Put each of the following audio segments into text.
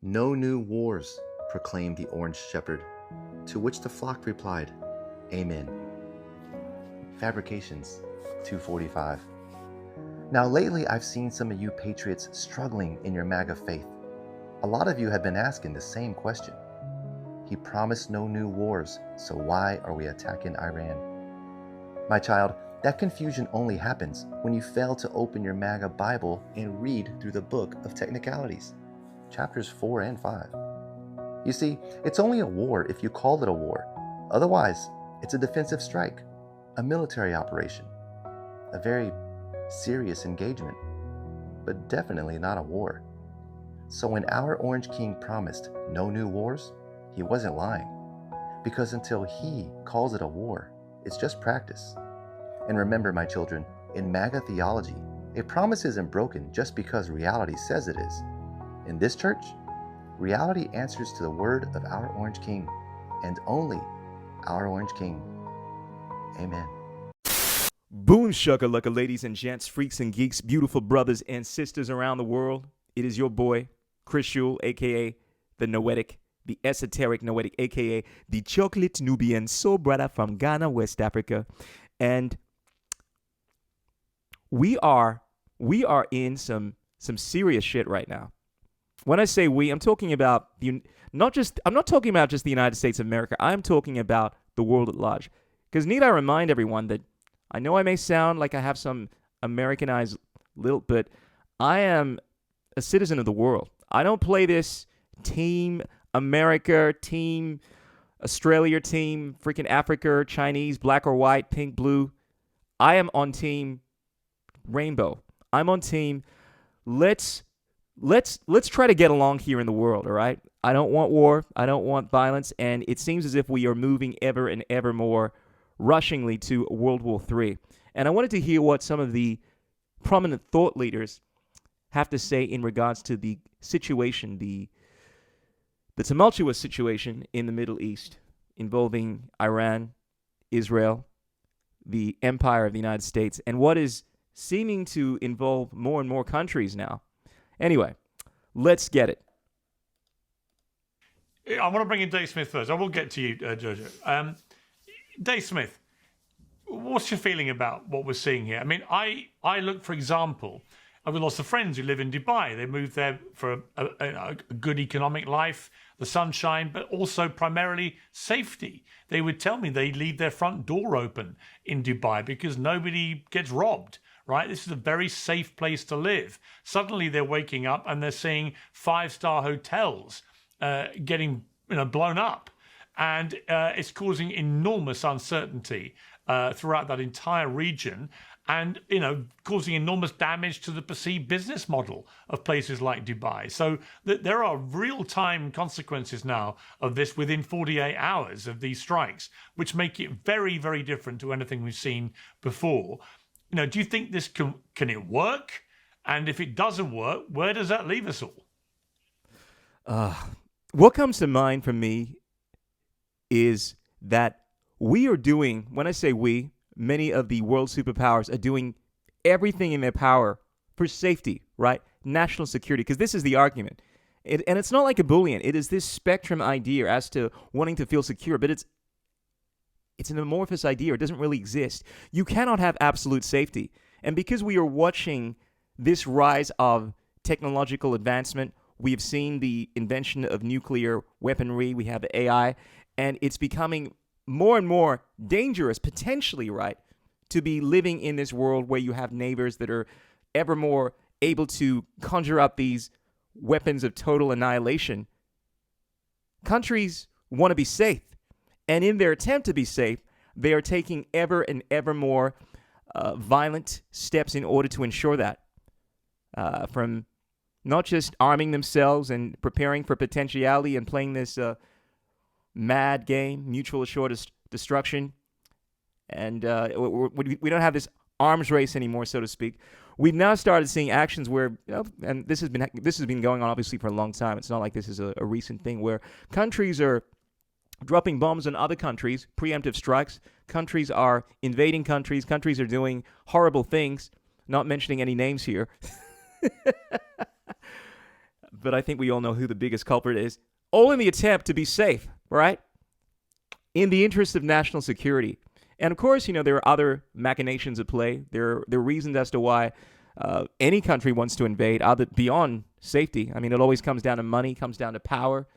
"No new wars," proclaimed the orange shepherd, to which the flock replied, "Amen." Fabrications 245. Now lately I've seen some of you patriots struggling in your MAGA faith. A lot of you have been asking the same question. He promised no new wars, so why are we attacking Iran? My child, that confusion only happens when you fail to open your MAGA Bible and read through the book of technicalities, chapters 4 and 5. You see, it's only a war if you call it a war. Otherwise, it's a defensive strike, a military operation, a very serious engagement, but definitely not a war. So when our Orange King promised no new wars, he wasn't lying, because until he calls it a war, it's just practice. And remember, my children, in MAGA theology, a promise isn't broken just because reality says it is. In this church, reality answers to the word of our Orange King, and only our Orange King. Amen. Boom shakalaka, ladies and gents, freaks and geeks, beautiful brothers and sisters around the world. It is your boy, Chris Shule, a.k.a. the Noetic, the esoteric Noetic, a.k.a. the chocolate Nubian soul brother from Ghana, West Africa. And we are in some serious shit right now. When I say we, I'm talking about I'm not talking about just the United States of America. I'm talking about the world at large. Because need I remind everyone that I know I may sound like I have some Americanized lilt, but I am a citizen of the world. I don't play this team America, team Australia, team freaking Africa, Chinese, black or white, pink, blue. I am on team rainbow. I'm on team let's try to get along here in the world, all right? I don't want war. I don't want violence. And it seems as if we are moving ever and ever more rushingly to World War III. And I wanted to hear what some of the prominent thought leaders have to say in regards to the situation, the tumultuous situation in the Middle East involving Iran, Israel, the empire of the United States, and what is seeming to involve more and more countries now. Anyway, let's get it. I want to bring in Dave Smith first. I will get to you, Jojo. Dave Smith, what's your feeling about what we're seeing here? I mean, I look, for example, I've lots of friends who live in Dubai. They moved there for a good economic life, the sunshine, but also primarily safety. They would tell me they leave their front door open in Dubai because nobody gets robbed, right? This is a very safe place to live. Suddenly they're waking up and they're seeing 5-star hotels getting blown up. And it's causing enormous uncertainty throughout that entire region, and causing enormous damage to the perceived business model of places like Dubai. So there are real-time consequences now of this within 48 hours of these strikes, which make it very, very different to anything we've seen before. Do you think this can it work? And if it doesn't work, where does that leave us all? What comes to mind for me is that we are doing, when I say we, many of the world superpowers are doing everything in their power for safety, right? National security, because this is the argument. And it's not like a Boolean. It is this spectrum idea as to wanting to feel secure, but it's an amorphous idea. It doesn't really exist. You cannot have absolute safety. And because we are watching this rise of technological advancement, we have seen the invention of nuclear weaponry, we have AI, and it's becoming more and more dangerous, potentially, right, to be living in this world where you have neighbors that are ever more able to conjure up these weapons of total annihilation. Countries want to be safe, and in their attempt to be safe, they are taking ever and ever more violent steps in order to ensure that. From not just arming themselves and preparing for potentiality and playing this mad game, mutual assured destruction, and we don't have this arms race anymore, so to speak. We've now started seeing actions where, and this has been going on obviously for a long time. It's not like this is a recent thing where countries are dropping bombs on other countries, preemptive strikes. Countries are invading countries. Countries are doing horrible things. Not mentioning any names here. but I think we all know who the biggest culprit is. All in the attempt to be safe, right? In the interest of national security. And of course, there are other machinations at play. There are reasons as to why any country wants to invade, other beyond safety. I mean, it always comes down to money, comes down to power.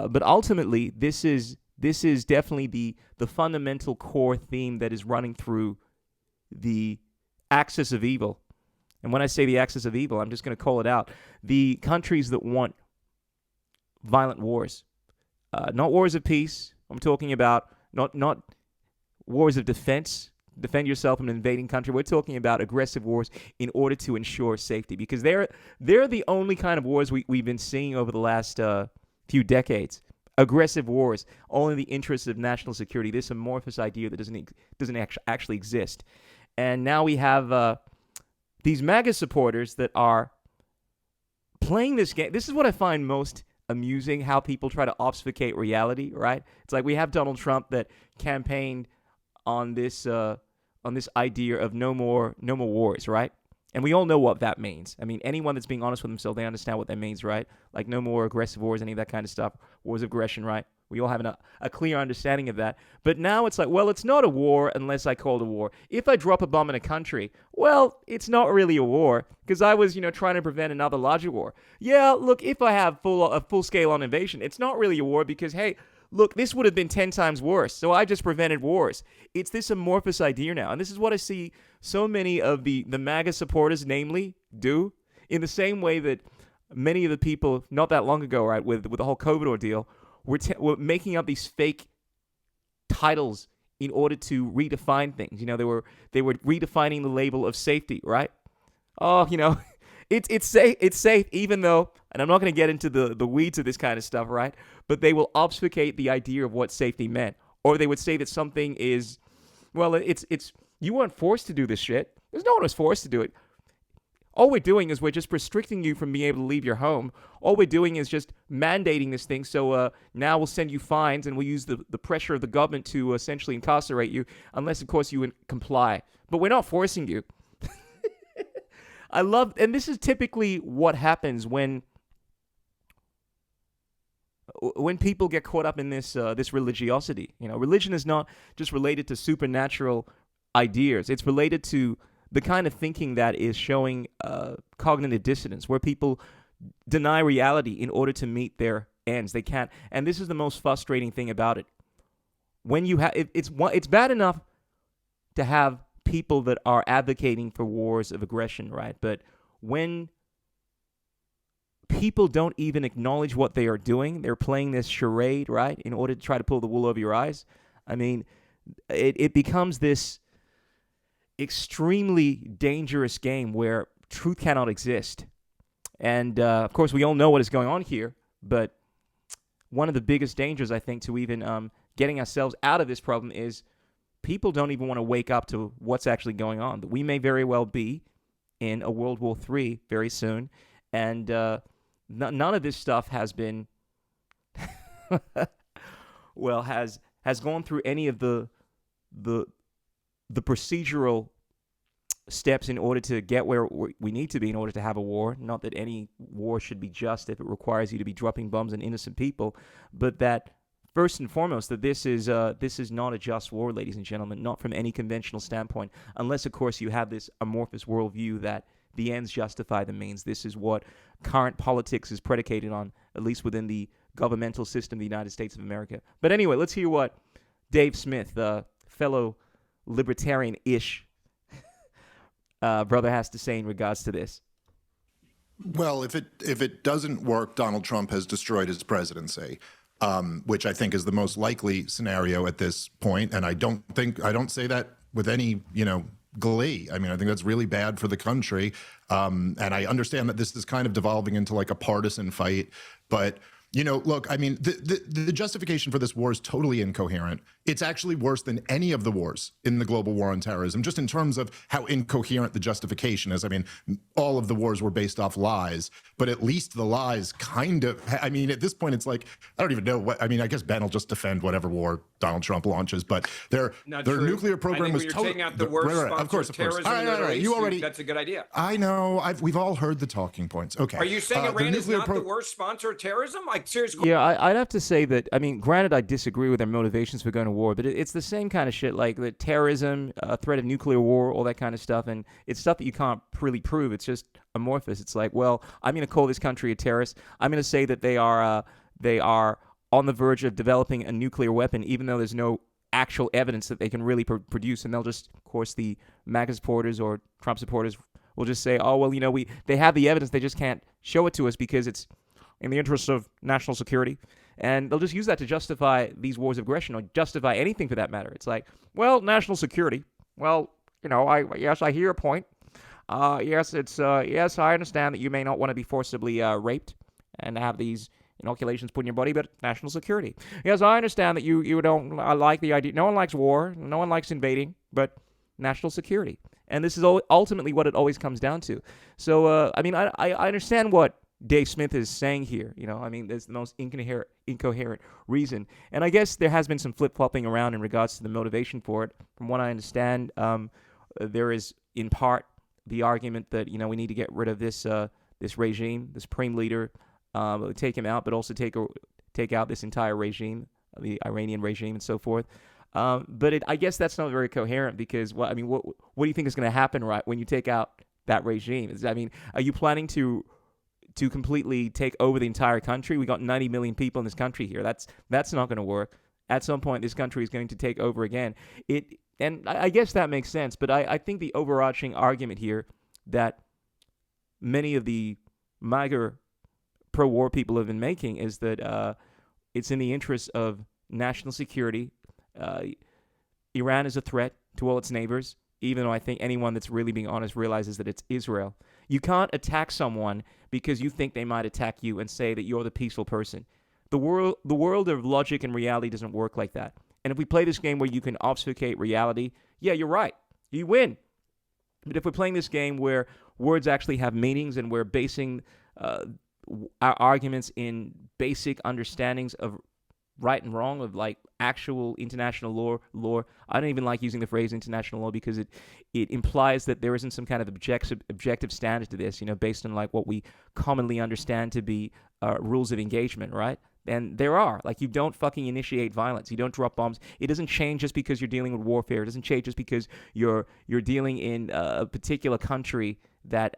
But ultimately, this is definitely the fundamental core theme that is running through the axis of evil. And when I say the axis of evil, I'm just going to call it out. The countries that want violent wars, not wars of peace. I'm talking about not wars of defense, defend yourself from an invading country. We're talking about aggressive wars in order to ensure safety, because they're the only kind of wars we've been seeing over the last few decades. Aggressive wars, all in the interest of national security. This amorphous idea that doesn't actually exist. And now we have these MAGA supporters that are playing this game. This is what I find most amusing, how people try to obfuscate reality, right? It's like we have Donald Trump that campaigned on this idea of no more wars, right? And we all know what that means. I mean, anyone that's being honest with themselves, they understand what that means, right? Like no more aggressive wars, any of that kind of stuff, wars of aggression, right? We all have a clear understanding of that. But now it's like, well, it's not a war unless I call it a war. If I drop a bomb in a country, well, it's not really a war because I was, trying to prevent another larger war. Yeah, look, if I have a full-scale on invasion, it's not really a war because, hey, look, this would have been 10 times worse, so I just prevented wars. It's this amorphous idea now, and this is what I see so many of the MAGA supporters, namely, do, in the same way that many of the people not that long ago, right, with the whole COVID ordeal, were making up these fake titles in order to redefine things. They were redefining the label of safety, right? Oh, it's safe, even though, and I'm not going to get into the weeds of this kind of stuff, right? But they will obfuscate the idea of what safety meant, or they would say that something is, well, it's you weren't forced to do this shit. There's no one was forced to do it. All we're doing is we're just restricting you from being able to leave your home. All we're doing is just mandating this thing. So now we'll send you fines and we'll use the pressure of the government to essentially incarcerate you, unless, of course, you comply. But we're not forcing you. And this is typically what happens when people get caught up in this religiosity. Religion is not just related to supernatural ideas. It's related to the kind of thinking that is showing cognitive dissonance, where people deny reality in order to meet their ends. They can't. And this is the most frustrating thing about it. When you have, it's bad enough to have people that are advocating for wars of aggression, right? But when people don't even acknowledge what they are doing, they're playing this charade, right, in order to try to pull the wool over your eyes. I mean, it becomes this extremely dangerous game where truth cannot exist. And, of course, we all know what is going on here, but one of the biggest dangers, I think, to even getting ourselves out of this problem is people don't even want to wake up to what's actually going on. We may very well be in a World War III very soon, and none of this stuff has been, well, has gone through any of the procedural steps in order to get where we need to be in order to have a war. Not that any war should be just if it requires you to be dropping bombs on innocent people, but that first and foremost, that this is not a just war, ladies and gentlemen, not from any conventional standpoint, unless, of course, you have this amorphous worldview that the ends justify the means. This is what current politics is predicated on, at least within the governmental system of the United States of America. But anyway, let's hear what Dave Smith, fellow libertarian-ish brother, has to say in regards to this. Well, if it doesn't work, Donald Trump has destroyed his presidency, which I think is the most likely scenario at this point. And I don't say that with any, glee. I mean, I think that's really bad for the country. And I understand that this is kind of devolving into like a partisan fight, but You know, look, I mean, the justification for this war is totally incoherent. It's actually worse than any of the wars in the global war on terrorism, just in terms of how incoherent the justification is. I mean, all of the wars were based off lies, but at least the lies kind of, I mean, at this point, it's like, I don't even know what, I mean, I guess Ben will just defend whatever war Donald Trump launches, but their nuclear program was totally. Taking out the worst of course. You already, that's a good idea. I know. We've all heard the talking points. Okay. Are you saying Iran is not the worst sponsor of terrorism? Like, seriously? Yeah, I'd have to say that, I mean, granted, I disagree with their motivations for going to war, but it's the same kind of shit, like the terrorism, threat of nuclear war, all that kind of stuff, and it's stuff that you can't really prove. It's just amorphous. It's like, well, I'm going to call this country a terrorist. I'm going to say that they are on the verge of developing a nuclear weapon, even though there's no actual evidence that they can really produce, and they'll just, of course, the MAGA supporters or Trump supporters will just say, oh, well, you know, they have the evidence, they just can't show it to us because it's in the interest of national security. And they'll just use that to justify these wars of aggression or justify anything for that matter. It's like, well, national security. Well, you know, I hear your point. Yes, I understand that you may not want to be forcibly raped and have these inoculations put in your body, but national security. Yes, I understand that you don't like the idea. No one likes war. No one likes invading, but national security. And this is ultimately what it always comes down to. So, I mean, I understand what Dave Smith is saying here. You know, I mean, there's the most incoherent reason. And I guess there has been some flip-flopping around in regards to the motivation for it. From what I understand, there is, in part, the argument that, you know, we need to get rid of this regime, the supreme leader, take him out, but also take out this entire regime, the Iranian regime and so forth. But I guess that's not very coherent because, well, I mean, what do you think is going to happen right when you take out that regime? I mean, are you planning to completely take over the entire country? We got 90 million people in this country here. That's not going to work. At some point, this country is going to take over again. And I guess that makes sense. But I think the overarching argument here that many of the MAGA pro-war people have been making is that it's in the interest of national security. Iran is a threat to all its neighbors, even though I think anyone that's really being honest realizes that it's Israel. You can't attack someone because you think they might attack you and say that you're the peaceful person. The world of logic and reality doesn't work like that. And if we play this game where you can obfuscate reality, yeah, you're right. You win. But if we're playing this game where words actually have meanings and we're basing our arguments in basic understandings of right and wrong, of like actual international law. I don't even like using the phrase international law because it implies that there isn't some kind of objective standard to this, you know, based on like what we commonly understand to be rules of engagement, right? And there are. Like, you don't fucking initiate violence. You don't drop bombs. It doesn't change just because you're dealing with warfare. It doesn't change just because you're dealing in a particular country that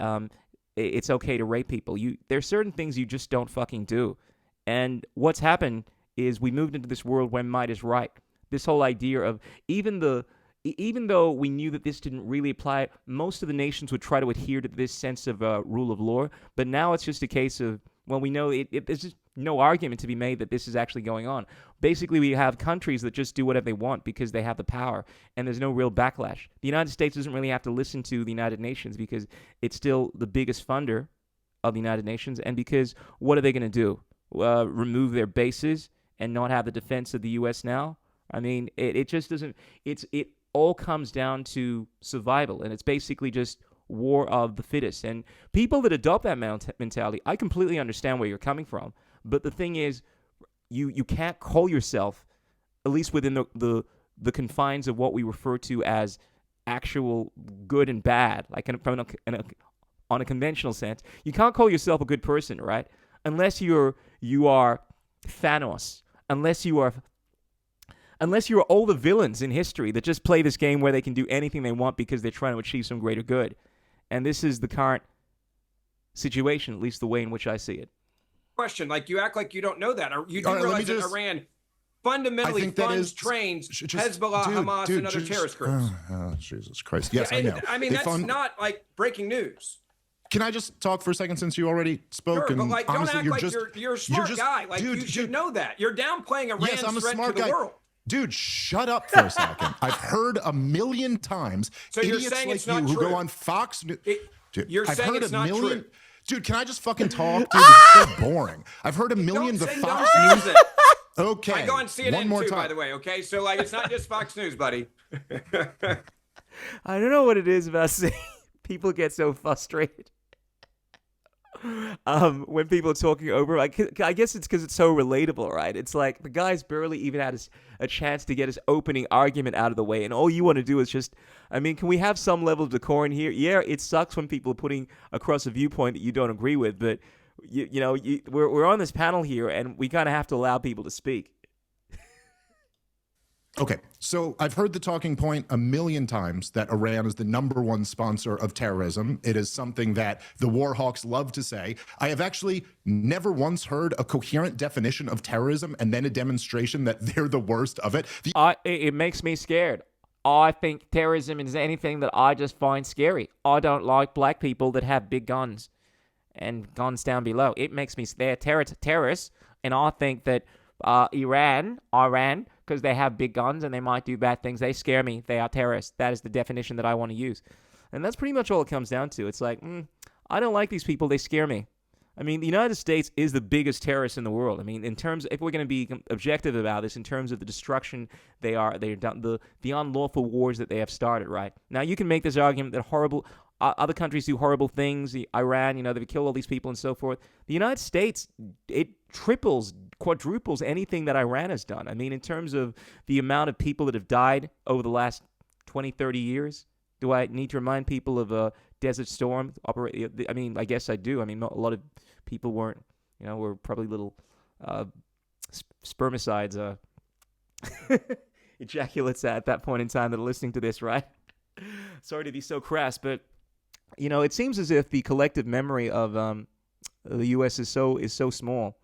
it's okay to rape people. There's certain things you just don't fucking do. And what's happened is we moved into this world where might is right. This whole idea of even though we knew that this didn't really apply, most of the nations would try to adhere to this sense of rule of law. But now it's just a case of, well, we know there's just no argument to be made that this is actually going on. Basically, we have countries that just do whatever they want because they have the power, and there's no real backlash. The United States doesn't really have to listen to the United Nations because it's still the biggest funder of the United Nations, and because what are they going to do? Remove their bases and not have the defense of the U.S. now? I mean, it just doesn't. It all comes down to survival, and it's basically just war of the fittest. And people that adopt that mentality, I completely understand where you're coming from. But the thing is, you can't call yourself, at least within the confines of what we refer to as actual good and bad, like on a conventional sense, you can't call yourself a good person, right? Unless you are Thanos, unless you are all the villains in history that just play this game where they can do anything they want because they're trying to achieve some greater good. And this is the current situation, at least the way in which I see it. Question, like, you act like you don't know that. You do realize that Iran fundamentally funds, trains Hezbollah, Hamas, and other terrorist groups. Oh, Jesus Christ. Yes, I know. I mean, that's not like breaking news. Can I just talk for a second since you already spoke? Sure, but like, honestly, don't act like you're a smart guy. Like, you should know that. You're downplaying Iran's threat to the world. Dude, shut up for a second. I've heard a million times so idiots you're saying like it's not you true. Who go on Fox News. You're saying it's not true. Dude, can I just fucking talk? Dude, this is so boring. I've heard a million the Fox News. Okay. I go on CNN one more too, time. by the way. Okay, so like it's not just Fox News, buddy. I don't know what it is about saying people get so frustrated when people are talking over. I guess it's because it's so relatable, right? It's like the guy's barely even had a chance to get his opening argument out of the way, and all you want to do is just, I mean, can we have some level of decorum here? Yeah, it sucks when people are putting across a viewpoint that you don't agree with, but we're on this panel here, and we kind of have to allow people to speak. Okay, so I've heard the talking point a million times that Iran is the #1 sponsor of terrorism. It is something that the war hawks love to say. I have actually never once heard a coherent definition of terrorism and then a demonstration that they're the worst of it. It makes me scared. I think terrorism is anything that I just find scary. I don't like black people that have big guns and guns down below. It makes me, they're terrorists, and I think that Iran, because they have big guns and they might do bad things, they scare me. They are terrorists. That is the definition that I want to use. And that's pretty much all it comes down to. It's like, I don't like these people. They scare me. I mean, the United States is the biggest terrorist in the world. I mean, in terms, if we're going to be objective about this, in terms of the destruction they're done, the unlawful wars that they have started, right? Now, you can make this argument that other countries do horrible things. Iran, they've killed all these people and so forth. The United States, it triples, quadruples anything that Iran has done. I mean, in terms of the amount of people that have died over the last 20, 30 years, do I need to remind people of Desert Storm? I mean, I guess I do. I mean, a lot of people weren't, were probably little spermicides, ejaculates at that point in time that are listening to this, right? Sorry to be so crass, but it seems as if the collective memory of the U.S. is so small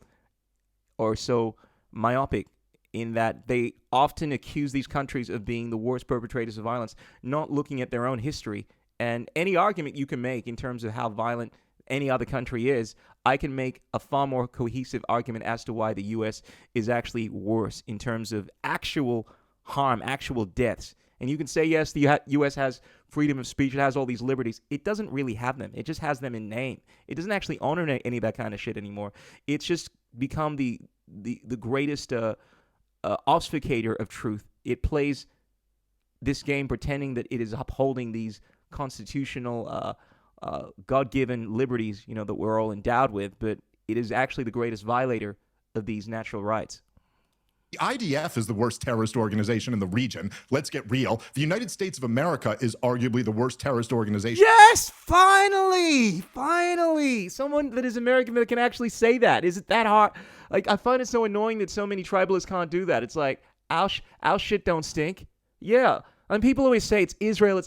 or so myopic in that they often accuse these countries of being the worst perpetrators of violence, not looking at their own history. And any argument you can make in terms of how violent any other country is, I can make a far more cohesive argument as to why the U.S. is actually worse in terms of actual harm, actual deaths. And you can say, yes, the U.S. has freedom of speech, it has all these liberties. It doesn't really have them. It just has them in name. It doesn't actually honor any of that kind of shit anymore. It's just become the greatest obfuscator of truth. It plays this game pretending that it is upholding these constitutional, God-given liberties, that we're all endowed with, but it is actually the greatest violator of these natural rights. The IDF is the worst terrorist organization in the region. Let's get real. The United States of America is arguably the worst terrorist organization. Yes, finally, someone that is American that can actually say that. Is it that hard? Like, I find it so annoying that so many tribalists can't do that. It's like, our shit don't stink. Yeah. And people always say it's Israel.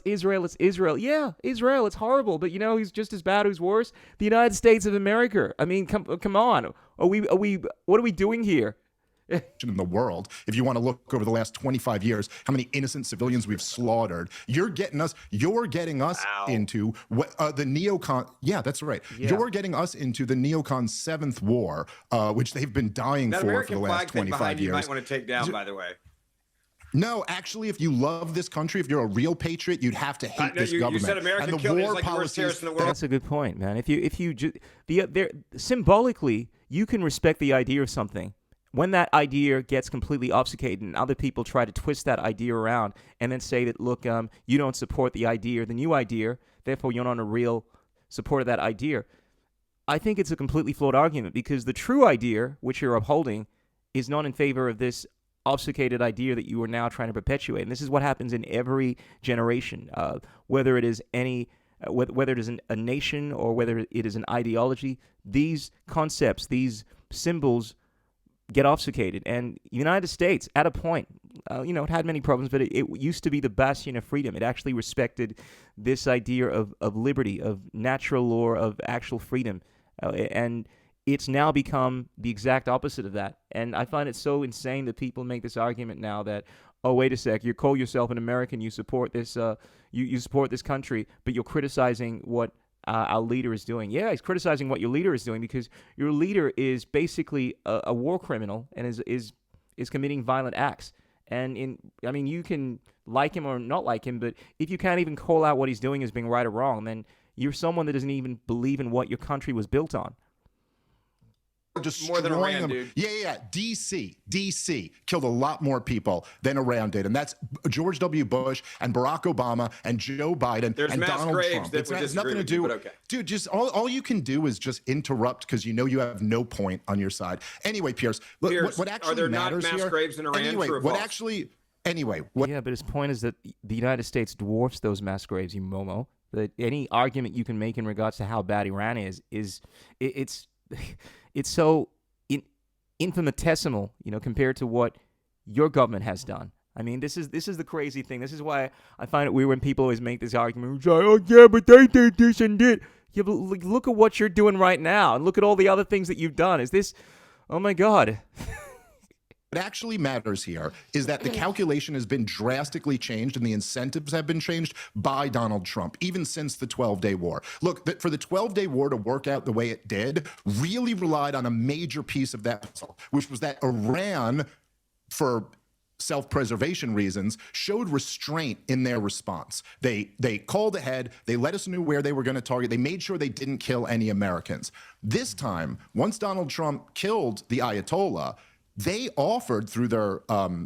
Yeah, Israel, it's horrible. But who's just as bad, who's worse? The United States of America. I mean, come on. What are we doing here? In the world, if you want to look over the last 25 years, how many innocent civilians we've slaughtered. You're getting us into the neocon. Yeah, that's right. Yeah. You're getting us into the neocon 7th war, which they've been dying for the last 25 years. You might want to take down, by the way. No, actually, if you love this country, if you're a real patriot, you'd have to hate this government. You said America killed me like the worst terrorist in the world. That's a good point, man. Symbolically, you can respect the idea of something. When that idea gets completely obfuscated and other people try to twist that idea around and then say that, look, you don't support the idea, the new idea, therefore you're not a real supporter of that idea, I think it's a completely flawed argument because the true idea, which you're upholding, is not in favor of this obfuscated idea that you are now trying to perpetuate. And this is what happens in every generation, whether it is whether it is a nation or whether it is an ideology. These concepts, these symbols get obfuscated. And the United States, at a point, it had many problems, but it used to be the bastion of freedom. It actually respected this idea of liberty, of natural law, of actual freedom. And it's now become the exact opposite of that. And I find it so insane that people make this argument now that, oh, wait a sec, you call yourself an American, you support this, you support this country, but you're criticizing what our leader is doing. Yeah, he's criticizing what your leader is doing because your leader is basically a war criminal and is committing violent acts. And you can like him or not like him, but if you can't even call out what he's doing as being right or wrong, then You're someone that doesn't even believe in what your country was built on. More than Iran, dude. Yeah. DC killed a lot more people than Iran did, and that's George W. Bush and Barack Obama and Joe Biden and Donald Trump. It has nothing to do. Okay. Dude, just all you can do is just interrupt because you know you have no point on your side. Anyway, Piers, what actually are there matters not mass here? graves in Iran? Anyway, yeah, but his point is that the United States dwarfs those mass graves, you Momo. That any argument you can make in regards to how bad Iran is it's so infinitesimal, compared to what your government has done. I mean, this is the crazy thing. This is why I find it weird when people always make this argument. It's like, oh yeah, but they did this and that. Yeah, but look at what you're doing right now, and look at all the other things that you've done. Is this? Oh my God. What actually matters here is that the calculation has been drastically changed and the incentives have been changed by Donald Trump, even since the 12-day war. Look, for the 12-day war to work out the way it did, really relied on a major piece of that puzzle, which was that Iran, for self-preservation reasons, showed restraint in their response. They called ahead. They let us know where they were going to target. They made sure they didn't kill any Americans. This time, once Donald Trump killed the Ayatollah, they offered, through their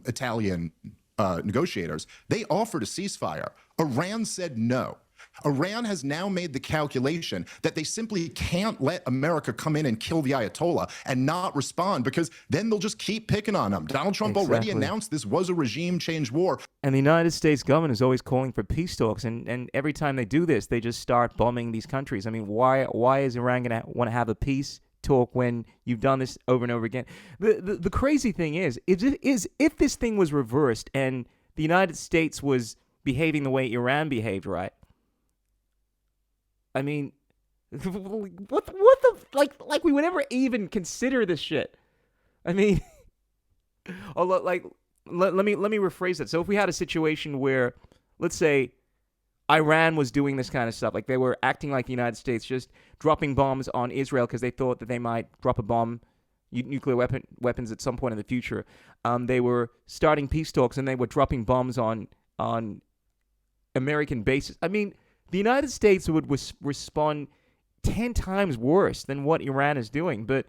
Italian negotiators, they offered a ceasefire. Iran said no. Iran has now made the calculation that they simply can't let America come in and kill the Ayatollah and not respond, because then they'll just keep picking on them. Donald Trump already announced this was a regime change war. And the United States government is always calling for peace talks, and every time they do this, they just start bombing these countries. I mean, why is Iran going to want to have a peace talk when you've done this over and over again? The crazy thing is if this thing was reversed and the United States was behaving the way Iran behaved, right? I mean, what the like we would never even consider this shit. I mean, let me rephrase that. So if we had a situation where, let's say, Iran was doing this kind of stuff, like they were acting like the United States, just dropping bombs on Israel because they thought that they might drop a bomb, nuclear weapons at some point in the future. They were starting peace talks and they were dropping bombs on American bases. I mean, the United States would respond 10 times worse than what Iran is doing. But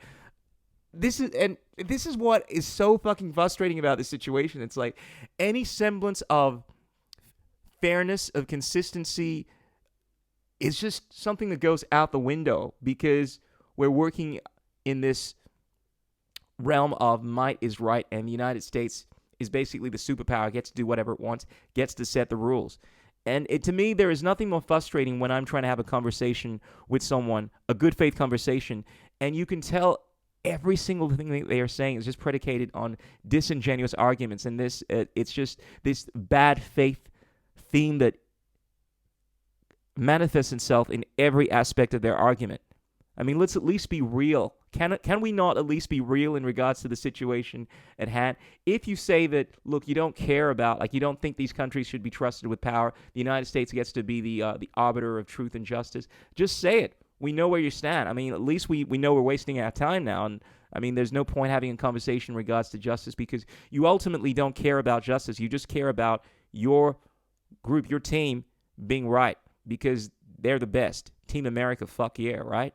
this is what is so fucking frustrating about this situation. It's like any semblance of fairness, of consistency, is just something that goes out the window because we're working in this realm of might is right, and the United States is basically the superpower, gets to do whatever it wants, gets to set the rules. And to me, there is nothing more frustrating when I'm trying to have a conversation with someone, a good faith conversation, and you can tell every single thing that they are saying is just predicated on disingenuous arguments, and it's just this bad faith theme that manifests itself in every aspect of their argument. I mean, let's at least be real. Can we not at least be real in regards to the situation at hand? If you say that, look, you don't care about, like, you don't think these countries should be trusted with power, the United States gets to be the arbiter of truth and justice, just say it. We know where you stand. I mean, at least we know we're wasting our time now. And, I mean, there's no point having a conversation in regards to justice because you ultimately don't care about justice. You just care about your group, your team being right because they're the best. Team America, fuck yeah, right?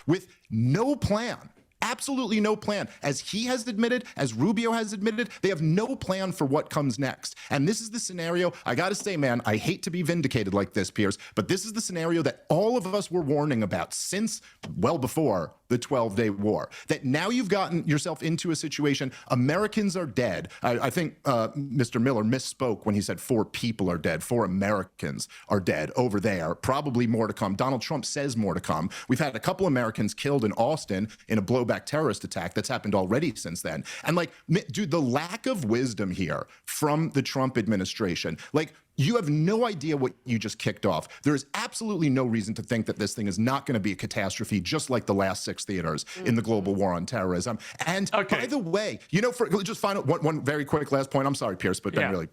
With no plan, absolutely no plan. As he has admitted, as Rubio has admitted, they have no plan for what comes next. And this is the scenario, I gotta say, man, I hate to be vindicated like this, Piers, but this is the scenario that all of us were warning about since well before the 12-day war. That now you've gotten yourself into a situation, Americans are dead. I think Mr. Miller misspoke when he said 4 people are dead. 4 Americans are dead over there. Probably more to come. Donald Trump says more to come. We've had a couple Americans killed in Austin in a blowback terrorist attack that's happened already since then. And like, dude, the lack of wisdom here from the Trump administration, like, you have no idea what you just kicked off. There is absolutely no reason to think that this thing is not going to be a catastrophe, just like the last 6 theaters in the global war on terrorism. And by the way, you know, for just final one very quick last point. I'm sorry, Piers, but then really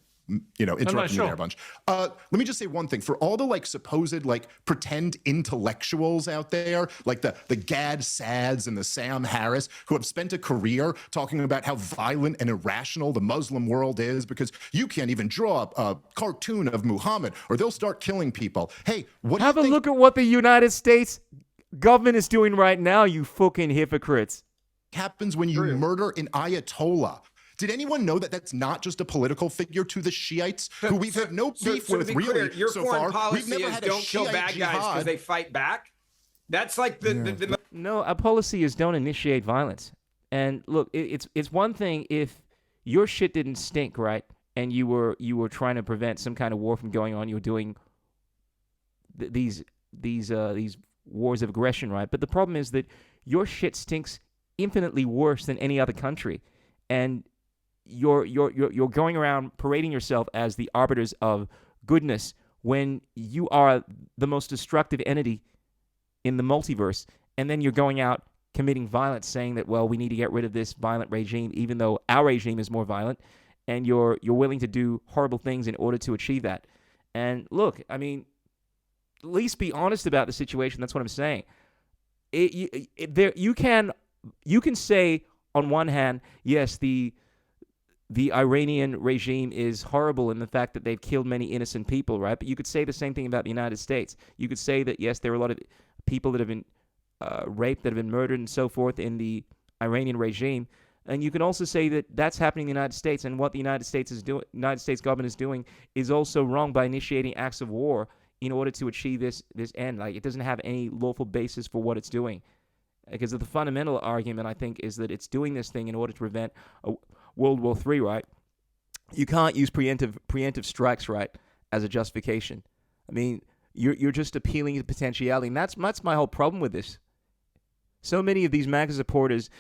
interrupting me there a bunch. Let me just say one thing. For all the like supposed like pretend intellectuals out there, like the Gad Sads and the Sam Harris, who have spent a career talking about how violent and irrational the Muslim world is because you can't even draw a cartoon of Muhammad or they'll start killing people. Hey, what have a look at what the United States government is doing right now, you fucking hypocrites. Happens when you murder an Ayatollah? Did anyone know that that's not just a political figure to the Shiites, who we've had no beef with really your so foreign far? Policy We've never is had don't a kill Shiite bad guys because they fight back. That's like the No, our policy is don't initiate violence. And look, it's one thing if your shit didn't stink, right? And you were trying to prevent some kind of war from going on. You were doing these wars of aggression, right? But the problem is that your shit stinks infinitely worse than any other country, and you're going around parading yourself as the arbiters of goodness when you are the most destructive entity in the multiverse, and then you're going out committing violence, saying that, well, we need to get rid of this violent regime, even though our regime is more violent, and you're willing to do horrible things in order to achieve that. And look, I mean, at least be honest about the situation. That's what I'm saying. You can say on one hand, yes, the Iranian regime is horrible in the fact that they've killed many innocent people, right? But you could say the same thing about the United States. You could say that, yes, there are a lot of people that have been raped, that have been murdered and so forth in the Iranian regime. And you can also say that that's happening in the United States, and what the United States government is doing is also wrong by initiating acts of war in order to achieve this end. Like, it doesn't have any lawful basis for what it's doing. Because the fundamental argument, I think, is that it's doing this thing in order to prevent a World War III, right? You can't use preemptive strikes, right, as a justification. I mean, you're just appealing to potentiality, and that's my whole problem with this. So many of these MAGA supporters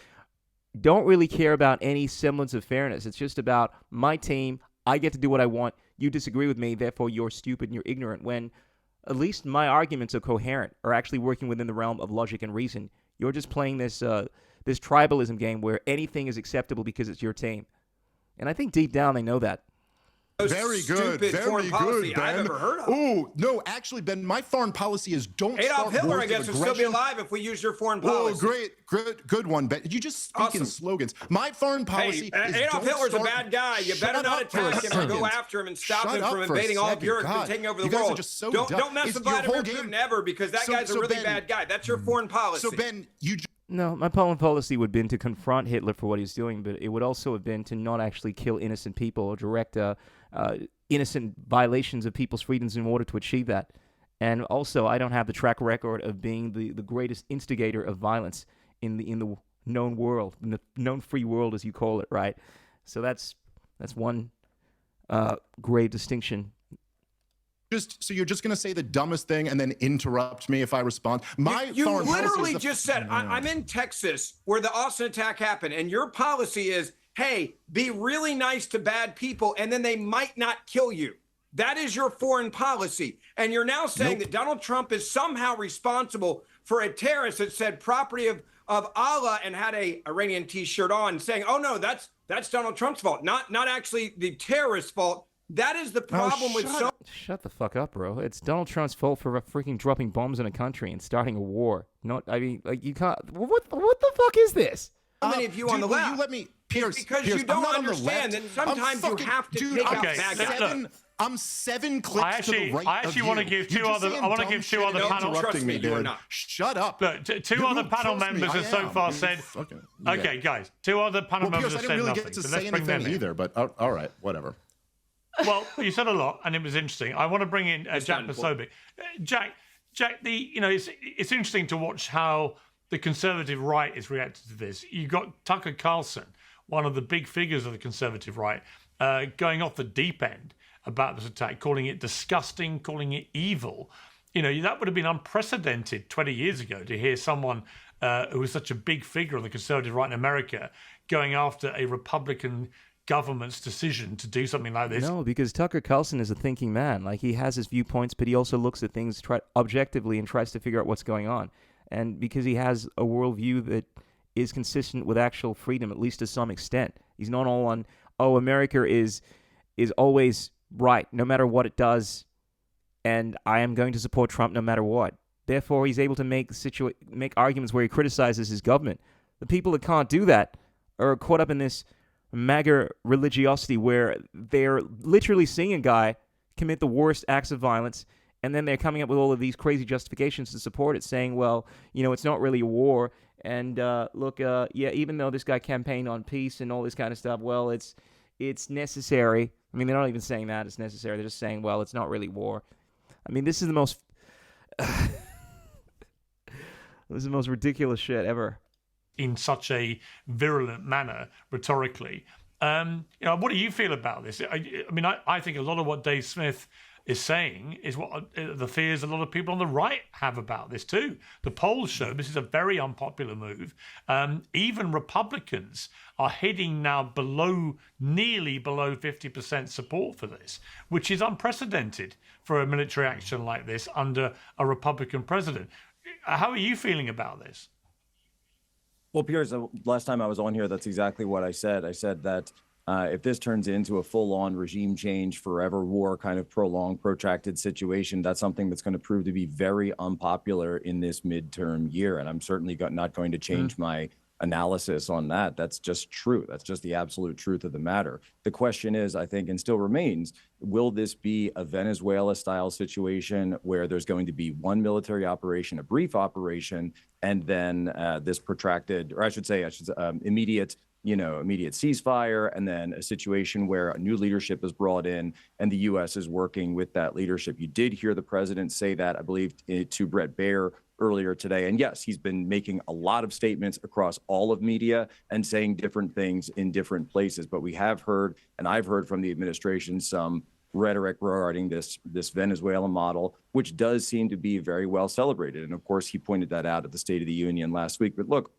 don't really care about any semblance of fairness. It's just about my team, I get to do what I want, you disagree with me, therefore you're stupid and you're ignorant, when at least my arguments are coherent, are actually working within the realm of logic and reason. You're just playing this tribalism game where anything is acceptable because it's your team. And I think deep down they know that. Very good, very good, Ben. I've ever heard of. Oh, no, actually, Ben, my foreign policy is don't Adolf start Hitler, wars I guess, of would still be aggression. alive if we use your foreign policy. Oh, good one, Ben. You just speak in slogans. My foreign policy is Adolf Hitler's don't a bad guy. You better not attack him or go after him and stop him from invading all of Europe and taking over the world. Don't mess with Vladimir Putin ever, because that guy's a really bad guy. That's your foreign policy. So, Ben, No, my foreign policy would have been to confront Hitler for what he's doing, but it would also have been to not actually kill innocent people or direct innocent violations of people's freedoms in order to achieve that. And also, I don't have the track record of being the greatest instigator of violence in the known world, in the known free world, as you call it, right? So that's one grave distinction. So you're just going to say the dumbest thing and then interrupt me if I respond? You literally just said, I'm in Texas where the Austin attack happened, and your policy is, hey, be really nice to bad people, and then they might not kill you. That is your foreign policy. And you're now saying that Donald Trump is somehow responsible for a terrorist that said property of Allah and had a Iranian T-shirt on, saying, oh, no, that's Donald Trump's fault, not actually the terrorist's fault. That is the problem with so. Shut the fuck up, bro. It's Donald Trump's fault for freaking dropping bombs in a country and starting a war. You can't. What the fuck is this? How many of you on the left? You let me, Piers. Because Piers, you don't I'm not understand that sometimes you have to take out bad guys. I'm 7 clicks to the right of you. I want to give two other panel. Trust me, you are not. Shut up. Look, two other panel members have so far said. Okay, guys. Two other panel members have said nothing. I didn't really get to say anything either, but all right, whatever. Well, you said a lot, and it was interesting. I want to bring in Jack Posobiec. Jack, it's interesting to watch how the conservative right is reacting to this. You got Tucker Carlson, one of the big figures of the conservative right, going off the deep end about this attack, calling it disgusting, calling it evil. That would have been unprecedented 20 years ago to hear someone who was such a big figure of the conservative right in America going after a Republican government's decision to do something like this. No, because Tucker Carlson is a thinking man. Like, he has his viewpoints, but he also looks at things objectively and tries to figure out what's going on. And because he has a worldview that is consistent with actual freedom, at least to some extent. He's not all on, America is always right no matter what it does, and I am going to support Trump no matter what. Therefore, he's able to make arguments where he criticizes his government. The people that can't do that are caught up in this MAGA religiosity where they're literally seeing a guy commit the worst acts of violence, and then they're coming up with all of these crazy justifications to support it, saying, well, it's not really a war. And even though this guy campaigned on peace and all this kind of stuff, well, it's necessary. I mean, they're not even saying that it's necessary. They're just saying, well, it's not really war. I mean, this is the most ridiculous shit ever. In such a virulent manner, rhetorically. What do you feel about this? I think a lot of what Dave Smith is saying is what the fears a lot of people on the right have about this too. The polls show this is a very unpopular move. Even Republicans are heading now nearly below 50% support for this, which is unprecedented for a military action like this under a Republican president. How are you feeling about this? Well, Piers, last time I was on here, that's exactly what I said. I said that if this turns into a full-on regime change, forever war kind of prolonged, protracted situation, that's something that's going to prove to be very unpopular in this midterm year. And I'm certainly not going to change my analysis on that. That's just true. That's just the absolute truth of the matter. The question is, I think, and still remains, will this be a Venezuela-style situation where there's going to be one military operation, a brief operation, and then this protracted, or I should say, immediate ceasefire, and then a situation where a new leadership is brought in and the U.S. is working with that leadership? You did hear the president say that, I believe, to Bret Baier earlier today. And yes, he's been making a lot of statements across all of media and saying different things in different places. But we have heard, and I've heard from the administration, some rhetoric regarding this Venezuelan model, which does seem to be very well celebrated. And of course, he pointed that out at the State of the Union last week. But look,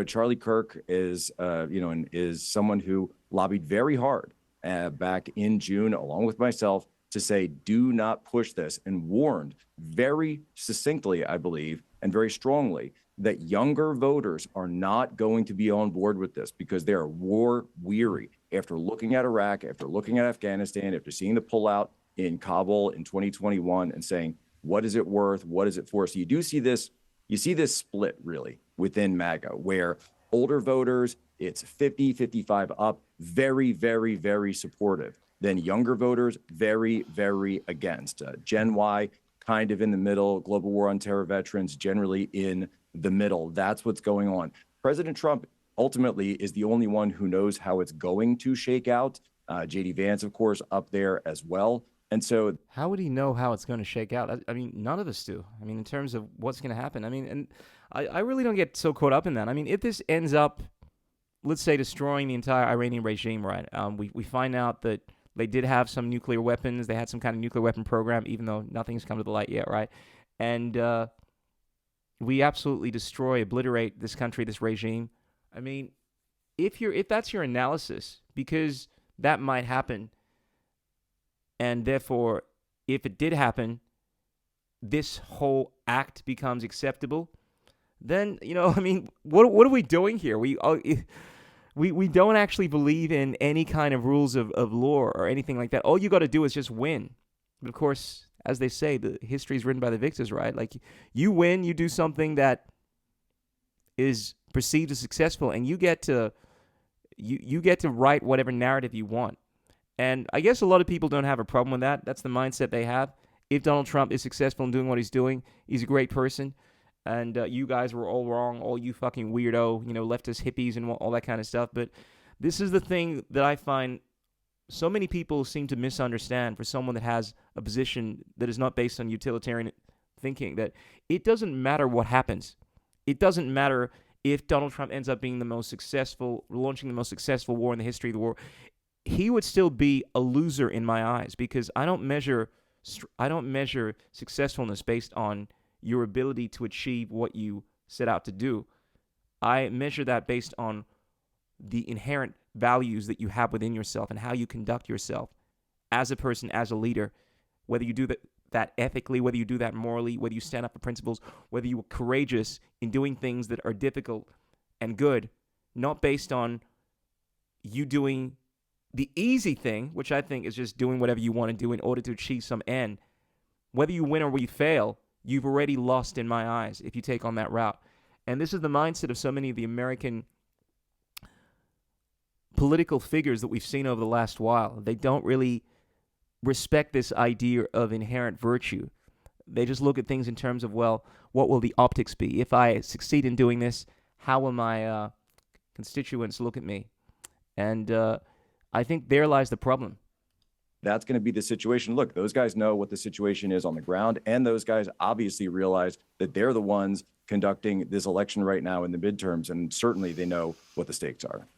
Charlie Kirk is someone who lobbied very hard back in June, along with myself, to say, do not push this, and warned very succinctly, I believe, and very strongly, that younger voters are not going to be on board with this because they are war weary after looking at Iraq, after looking at Afghanistan, after seeing the pullout in Kabul in 2021 and saying, what is it worth? What is it for? So you see this split really within MAGA, where older voters, it's 50, 55 up, very, very, very supportive. Then younger voters, very, very against. Gen Y, kind of in the middle. Global War on Terror veterans, generally in the middle. That's what's going on. President Trump ultimately is the only one who knows how it's going to shake out. J.D. Vance, of course, up there as well. And so how would he know how it's going to shake out? I mean, none of us do. I mean, in terms of what's going to happen. I mean, and I really don't get so caught up in that. I mean, if this ends up, let's say, destroying the entire Iranian regime, right? We find out that they did have some nuclear weapons. They had some kind of nuclear weapon program, even though nothing's come to the light yet, right? And we absolutely obliterate this country, this regime. I mean, if that's your analysis, because that might happen, and therefore, if it did happen, this whole act becomes acceptable, then, I mean, what are we doing here? We don't actually believe in any kind of rules of law or anything like that. All you got to do is just win. But of course, as they say, the history is written by the victors, right? Like, you win, you do something that is perceived as successful, and you get to write whatever narrative you want. And I guess a lot of people don't have a problem with that. That's the mindset they have. If Donald Trump is successful in doing what he's doing, he's a great person. And you guys were all wrong, all you fucking weirdo, leftist hippies and all that kind of stuff. But this is the thing that I find so many people seem to misunderstand for someone that has a position that is not based on utilitarian thinking, that it doesn't matter what happens. It doesn't matter if Donald Trump ends up being launching the most successful war in the history of the war. He would still be a loser in my eyes, because I don't measure successfulness based on your ability to achieve what you set out to do. I measure that based on the inherent values that you have within yourself and how you conduct yourself as a person, as a leader, whether you do that ethically, whether you do that morally, whether you stand up for principles, whether you are courageous in doing things that are difficult and good, not based on you doing the easy thing, which I think is just doing whatever you want to do in order to achieve some end, whether you win or you fail, you've already lost in my eyes if you take on that route. And this is the mindset of so many of the American political figures that we've seen over the last while. They don't really respect this idea of inherent virtue. They just look at things in terms of, well, what will the optics be? If I succeed in doing this, how will my constituents look at me? And I think there lies the problem. That's going to be the situation. Look, those guys know what the situation is on the ground, and those guys obviously realize that they're the ones conducting this election right now in the midterms, and certainly they know what the stakes are.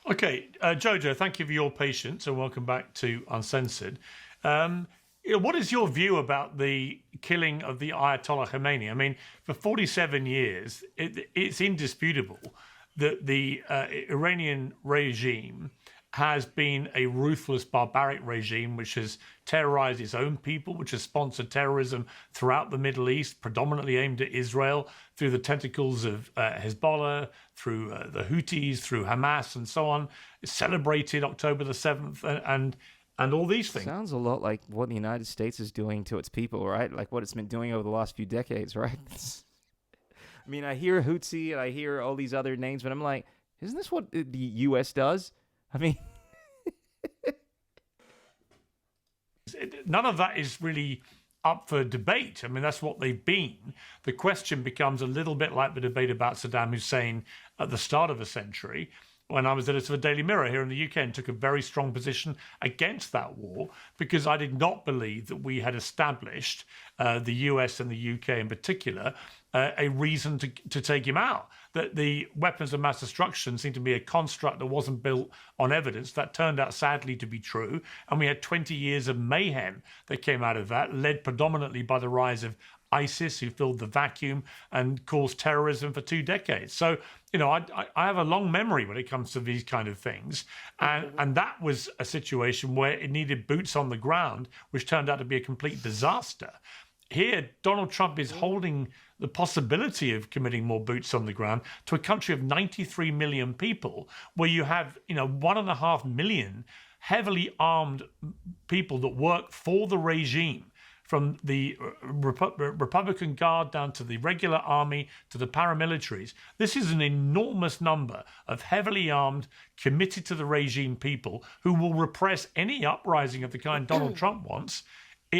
Okay, Jojo, thank you for your patience, and welcome back to Uncensored. What is your view about the killing of the Ayatollah Khomeini? I mean, for 47 years, it's indisputable that the Iranian regime has been a ruthless, barbaric regime which has terrorized its own people, which has sponsored terrorism throughout the Middle East, predominantly aimed at Israel, through the tentacles of Hezbollah, through the Houthis, through Hamas, and so on. It celebrated October the 7th and all these things. Sounds a lot like what the United States is doing to its people, right? Like what it's been doing over the last few decades, right? I mean, I hear Houthi and I hear all these other names, but I'm like, isn't this what the U.S. does? I mean, none of that is really up for debate. I mean, that's what they've been. The question becomes a little bit like the debate about Saddam Hussein at the start of the century, when I was editor of the Daily Mirror here in the UK and took a very strong position against that war, because I did not believe that we had established, the US and the UK in particular, a reason to take him out. That the weapons of mass destruction seemed to be a construct that wasn't built on evidence. That turned out sadly to be true. And we had 20 years of mayhem that came out of that, led predominantly by the rise of ISIS, who filled the vacuum and caused terrorism for 2 decades. So, you know, I have a long memory when it comes to these kind of things. And that was a situation where it needed boots on the ground, which turned out to be a complete disaster. Here, Donald Trump is holding the possibility of committing more boots on the ground to a country of 93 million people, where you have, 1.5 million heavily armed people that work for the regime, from the Republican Guard down to the regular army to the paramilitaries. This is an enormous number of heavily armed, committed to the regime people who will repress any uprising of the kind Donald Trump wants.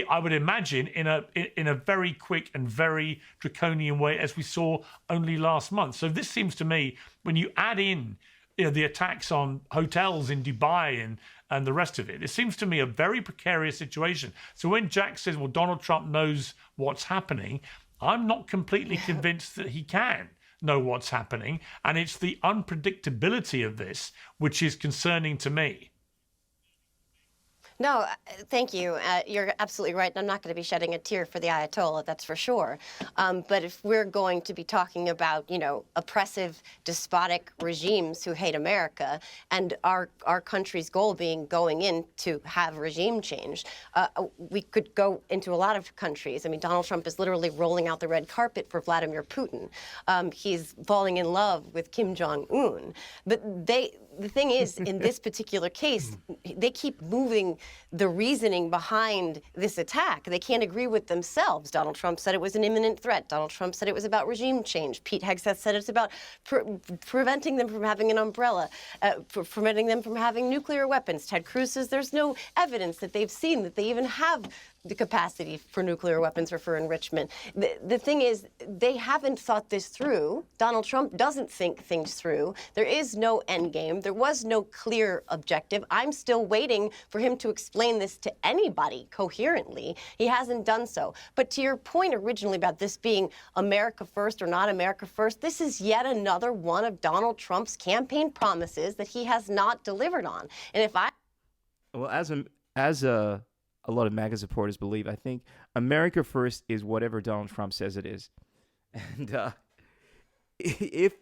I would imagine in a very quick and very draconian way, as we saw only last month. So this seems to me, when you add in the attacks on hotels in Dubai and the rest of it, it seems to me a very precarious situation. So when Jack says, well, Donald Trump knows what's happening, I'm not completely convinced that he can know what's happening. And it's the unpredictability of this which is concerning to me. No, thank you. You're absolutely right. I'm not going to be shedding a tear for the Ayatollah, that's for sure. But if we're going to be talking about, oppressive, despotic regimes who hate America, and our country's goal being going in to have regime change, we could go into a lot of countries. I mean, Donald Trump is literally rolling out the red carpet for Vladimir Putin. He's falling in love with Kim Jong-un. But the thing is, in this particular case, they keep moving the reasoning behind this attack. They can't agree with themselves. Donald Trump said it was an imminent threat. Donald Trump said it was about regime change. Pete Hegseth said it's about preventing them from having an umbrella, preventing them from having nuclear weapons. Ted Cruz says there's no evidence that they've seen that they even have the capacity for nuclear weapons or for enrichment. The thing is, they haven't thought this through. Donald Trump doesn't think things through. There is no end game. There was no clear objective. I'm still waiting for him to explain this to anybody coherently. He hasn't done so. But to your point originally about this being America first or not America first, this is yet another one of Donald Trump's campaign promises that he has not delivered on. And if I... Well, as a lot of MAGA supporters believe, I think America first is whatever Donald Trump says it is. And if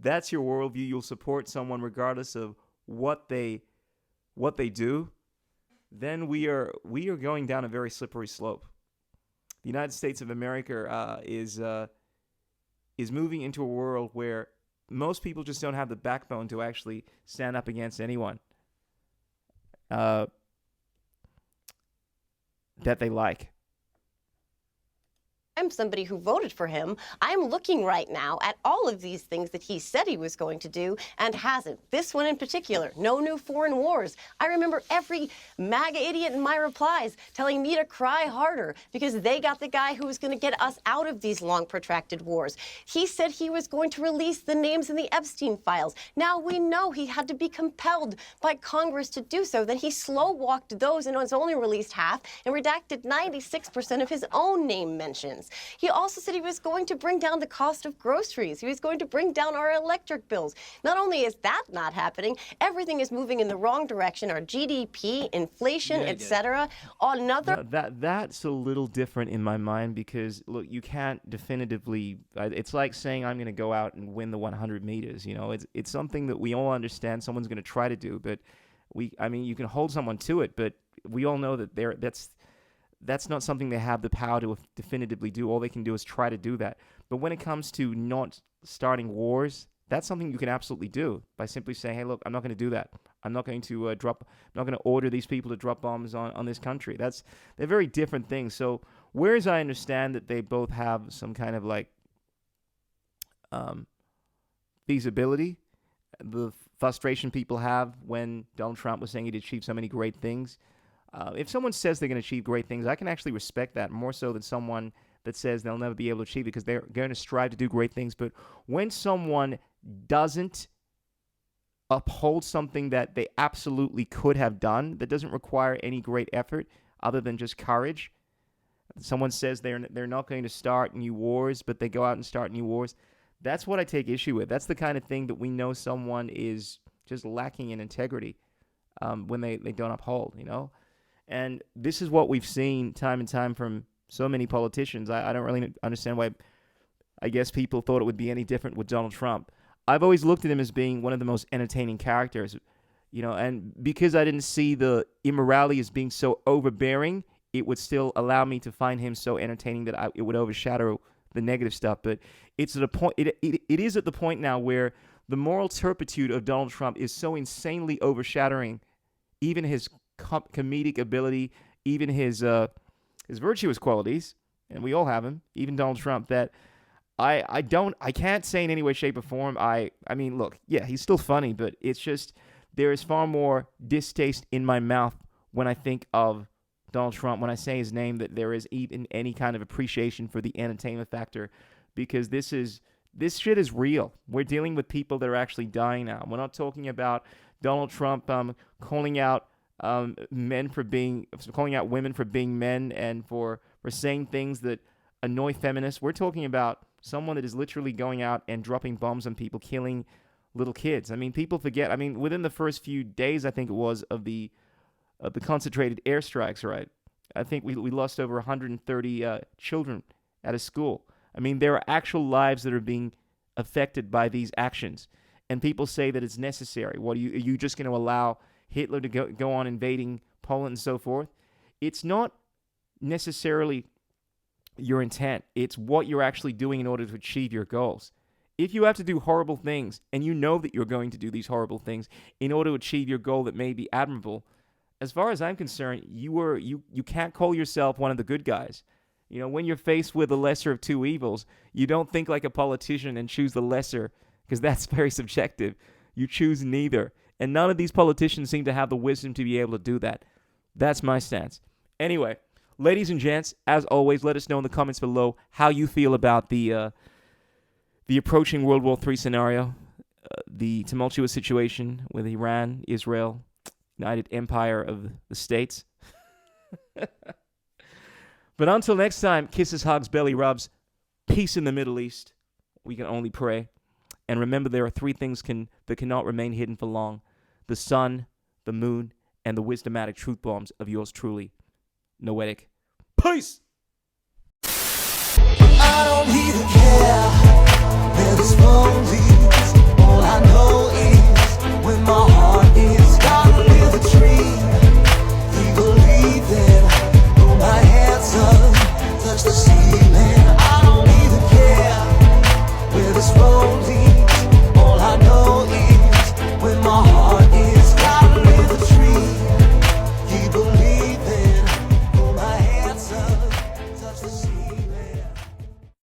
that's your worldview, you'll support someone regardless of what they do, then we are going down a very slippery slope. The United States of America is moving into a world where most people just don't have the backbone to actually stand up against anyone. that they like. I'm somebody who voted for him. I'm looking right now at all of these things that he said he was going to do and hasn't. This one in particular, no new foreign wars. I remember every MAGA idiot in my replies telling me to cry harder because they got the guy who was going to get us out of these long protracted wars. He said he was going to release the names in the Epstein files. Now we know he had to be compelled by Congress to do so. Then he slow walked those and has only released half and redacted 96% of his own name mentions. He also said he was going to bring down the cost of groceries. He was going to bring down our electric bills. Not only is that not happening, everything is moving in the wrong direction. Our GDP, inflation, etc. That's a little different in my mind because, look, you can't definitively. It's like saying I'm going to go out and win the 100 meters. You know, it's something that we all understand someone's going to try to do, but you can hold someone to it, but we all know that that's not something they have the power to definitively do. All they can do is try to do that. But when it comes to not starting wars, that's something you can absolutely do by simply saying, hey, look, I'm not going to do that. I'm not going to I'm not going to order these people to drop bombs on this country. They're very different things. So whereas I understand that they both have some kind of like feasibility, the frustration people have when Donald Trump was saying he'd achieve so many great things, if someone says they're going to achieve great things, I can actually respect that more so than someone that says they'll never be able to achieve it because they're going to strive to do great things. But when someone doesn't uphold something that they absolutely could have done, that doesn't require any great effort other than just courage, someone says they're not going to start new wars, but they go out and start new wars, that's what I take issue with. That's the kind of thing that we know someone is just lacking in integrity when they don't uphold, you know? And this is what we've seen time and time from so many politicians. I don't really understand why I guess people thought it would be any different with Donald Trump. I've always looked at him as being one of the most entertaining characters, you know, and because I didn't see the immorality as being so overbearing, it would still allow me to find him so entertaining that it would overshadow the negative stuff. But it's at a point, it is at the point now where the moral turpitude of Donald Trump is so insanely overshadowing even his comedic ability, even his virtuous qualities, and we all have them, even Donald Trump, that I can't say in any way, shape, or form. I mean, look, yeah, he's still funny, but it's just there is far more distaste in my mouth when I think of Donald Trump, when I say his name, that there is even any kind of appreciation for the entertainment factor, because this shit is real. We're dealing with people that are actually dying now. We're not talking about Donald Trump calling out women for being men and for saying things that annoy feminists. We're talking about someone that is literally going out and dropping bombs on people, killing little kids. I mean, people forget. I mean, within the first few days, I think it was, of the concentrated airstrikes, right? I think we lost over 130 children at a school. I mean, there are actual lives that are being affected by these actions. And people say that it's necessary. What are you just going to allow Hitler to go on invading Poland and so forth? It's not necessarily your intent. It's what you're actually doing in order to achieve your goals. If you have to do horrible things, and you know that you're going to do these horrible things in order to achieve your goal that may be admirable, as far as I'm concerned, you can't call yourself one of the good guys. You know, when you're faced with the lesser of two evils, you don't think like a politician and choose the lesser, because that's very subjective. You choose neither. And none of these politicians seem to have the wisdom to be able to do that. That's my stance. Anyway, ladies and gents, as always, let us know in the comments below how you feel about the approaching World War III scenario, the tumultuous situation with Iran, Israel, United Empire of the States. But until next time, kisses, hugs, belly rubs, peace in the Middle East. We can only pray. And remember, there are three things that cannot remain hidden for long: the sun, the moon, and the wisdomatic truth bombs of yours truly, Noetic. Peace! I don't even care where this phone leads. All I know is